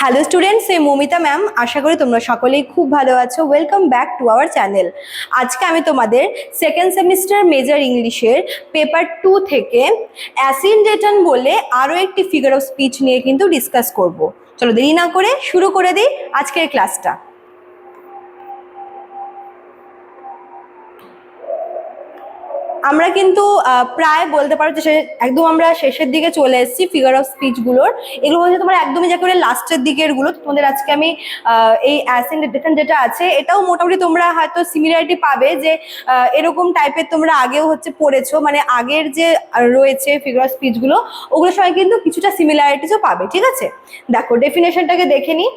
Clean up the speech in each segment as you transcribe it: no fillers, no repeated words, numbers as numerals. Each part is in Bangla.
হ্যালো স্টুডেন্টস, এই মমিতা ম্যাম। আশা করি তোমরা সকলেই খুব ভালো আছো। Welcome back to our channel. আজকে আমি তোমাদের সেকেন্ড সেমিস্টার মেজর ইংলিশের পেপার 2 থেকে অ্যাসিনডেটন বলে আরও একটি ফিগার অফ স্পিচ নিয়ে কিন্তু ডিসকাস করব। চলো দেরি না করে শুরু করে দিই আজকের ক্লাসটা। আমরা কিন্তু প্রায় বলতে পারো যে একদম আমরা শেষের দিকে চলে এসেছি ফিগার অফ স্পিচগুলোর। এগুলো হচ্ছে তোমার একদমই যা করে লাস্টের দিকের গুলো। তোমাদের আজকে আমি এই অ্যাসিনডেটন যেটা আছে এটাও মোটামুটি তোমরা হয়তো সিমিলারিটি পাবে, যে এরকম টাইপের তোমরা আগেও হচ্ছে পড়েছো, মানে আগের যে রয়েছে ফিগার অফ স্পিচগুলো ওগুলোর সঙ্গে কিন্তু কিছুটা সিমিলারিটিসও পাবে। ঠিক আছে, দেখো ডেফিনেশনটাকে দেখে নিই।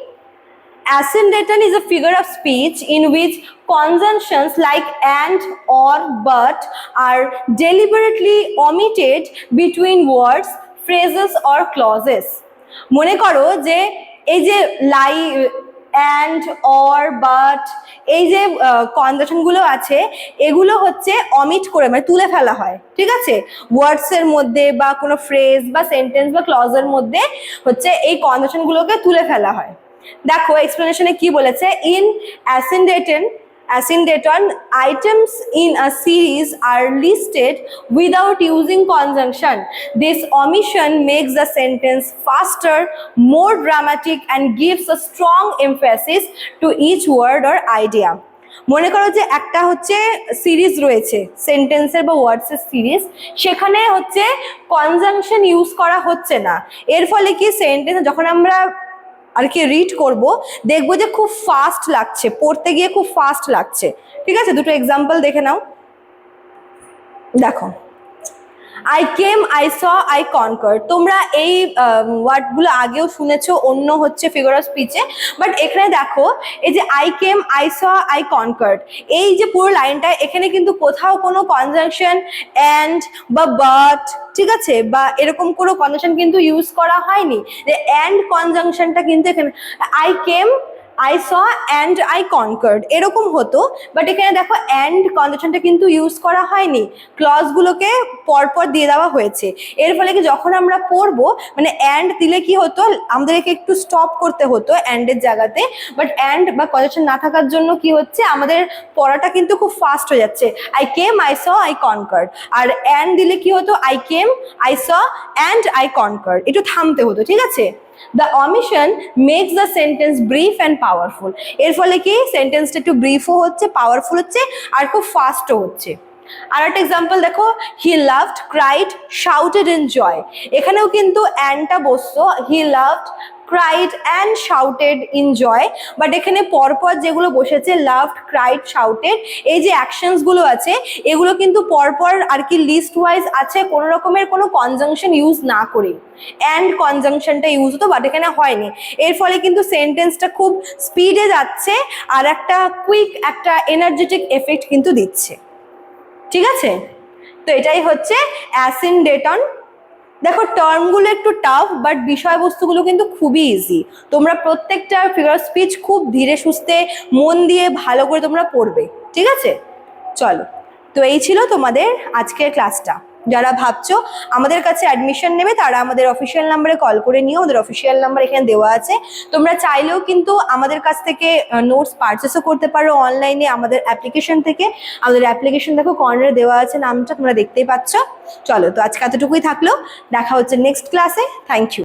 Asyndeton is a figure of speech in which conjunctions like and, or, but are deliberately omitted between words, phrases or clauses. মনে করো যে এই যে and, or, but এই যে কনজাংশন গুলো আছে এগুলো হচ্ছে অমিট করে মানে তুলে ফেলা হয়। ঠিক আছে, ওয়ার্ডস এর মধ্যে বা কোনো ফ্রেজ বা সেন্টেন্স বা ক্লজের মধ্যে হচ্ছে এই কনজাংশন গুলোকে তুলে ফেলা হয়। দেখো এক্সপ্লেনেশনে কি বলেছে, in অ্যাসিনডেটন items in a series are listed without using conjunction. This omission makes the sentence faster, more dramatic and gives a strong emphasis to each word or idea. মনে করো যে একটা হচ্ছে সিরিজ রয়েছে সেন্টেন্সের বা ওয়ার্ডসের সিরিজ, সেখানে হচ্ছে কনজাংশন ইউজ করা হচ্ছে না। এর ফলে কি সেন্টেন্স যখন আমরা আর কি রিড করব দেখবো যে খুব ফাস্ট লাগছে, পড়তে গিয়ে খুব ফাস্ট লাগছে। ঠিক আছে, দুটো এক্সাম্পল দেখে নাও। দেখো, I came, I saw, I conquer. তোমরা এই ওয়ার্ডগুলো আগেও শুনেছো অন্য হচ্ছে ফিগার অফ স্পিচে, বাট এখানে দেখো এই যে I came, I saw, I conquered, এই যে পুরো লাইনটা এখানে কিন্তু কোথাও কোনো কনজাংশন অ্যান্ড বা বাট, ঠিক আছে, বা এরকম কোনো কনজাংশন কিন্তু ইউজ করা হয়নি। যে অ্যান্ড কনজাংশনটা কিন্তু এখানে I came, I saw and I conquered এরকম হতো, বাট এখানে দেখো অ্যান্ড কনজাংশনটা কিন্তু ইউজ করা হয়নি, ক্লজগুলোকে পরপর দিয়ে দেওয়া হয়েছে। এর ফলে কি যখন আমরা পড়বো মানে অ্যান্ড দিলে কি হতো আমাদেরকে একটু স্টপ করতে হতো অ্যান্ডের জায়গাতে, বাট অ্যান্ড বা কনজাংশন না থাকার জন্য কি হচ্ছে আমাদের পড়াটা কিন্তু খুব ফাস্ট হয়ে যাচ্ছে। I came, I saw, I conquered. আর অ্যান্ড দিলে কি হতো I came, I saw and I conquered, একটু থামতে হতো। ঠিক আছে, the omission makes the sentence brief and powerful. এর ফলে কি সেন্টেন্সটা একটু ব্রিফও হচ্ছে, পাওয়ারফুল হচ্ছে আর খুব ফাস্টও হচ্ছে। আর একটা এক্সাম্পল দেখো, he loved, cried, shouted in joy. এখানেও কিন্তু অ্যান্ডটা বসতো, he loved, cried and shouted in joy, but এখানে পরপর যেগুলো বসেছে লাভড, ক্রাইড, শাউটেড, এই যে অ্যাকশনসগুলো আছে এগুলো কিন্তু পরপর আর কি লিস্ট ওয়াইজ আছে, কোনো রকমের কোনো কনজাংশন ইউজ না করে। অ্যান্ড কনজাংশনটা ইউজ হতো বাট এখানে হয়নি। এর ফলে কিন্তু সেন্টেন্সটা খুব স্পিডে যাচ্ছে আর একটা কুইক একটা এনার্জেটিক এফেক্ট কিন্তু দিচ্ছে। ঠিক আছে, তো এটাই হচ্ছে অ্যাসিনডেটন। দেখো টার্মগুলো একটু টাফ, বাট বিষয়বস্তুগুলো কিন্তু খুবই ইজি। তোমরা প্রত্যেকটা ফিগার অফ স্পিচ খুব ধীরে সুস্থে মন দিয়ে ভালো করে তোমরা পড়বে। ঠিক আছে, চলো, তো এই ছিল তোমাদের আজকের ক্লাসটা। যারা ভাবছো আমাদের কাছে অ্যাডমিশন নেবে তারা আমাদের অফিসিয়াল নাম্বারে কল করে নিও। আমাদের অফিসিয়াল নাম্বার এখানে দেওয়া আছে। তোমরা চাইলেও কিন্তু আমাদের কাছ থেকে নোটস পারচেসও করতে পারো অনলাইনে আমাদের অ্যাপ্লিকেশন থেকে। আমাদের অ্যাপ্লিকেশন দেখো কর্নারে দেওয়া আছে নামটা, তোমরা দেখতেই পাচ্ছ। চলো, তো আজকে এতটুকুই থাকলো, দেখা হচ্ছে নেক্সট ক্লাসে। Thank you.